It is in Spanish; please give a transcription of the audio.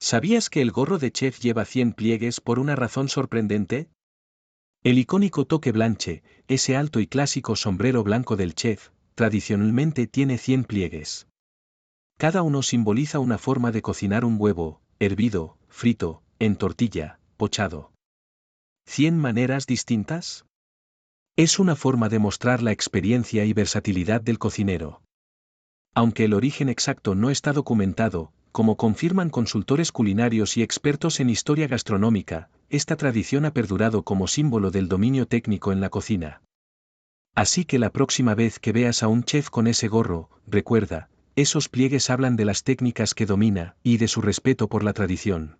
¿Sabías que el gorro de chef lleva 100 pliegues por una razón sorprendente? El icónico toque blanche, ese alto y clásico sombrero blanco del chef, tradicionalmente tiene 100 pliegues. Cada uno simboliza una forma de cocinar un huevo, hervido, frito, en tortilla, pochado. ¿100 maneras distintas? Es una forma de mostrar la experiencia y versatilidad del cocinero. Aunque el origen exacto no está documentado, como confirman consultores culinarios y expertos en historia gastronómica, esta tradición ha perdurado como símbolo del dominio técnico en la cocina. Así que la próxima vez que veas a un chef con ese gorro, recuerda, esos pliegues hablan de las técnicas que domina y de su respeto por la tradición.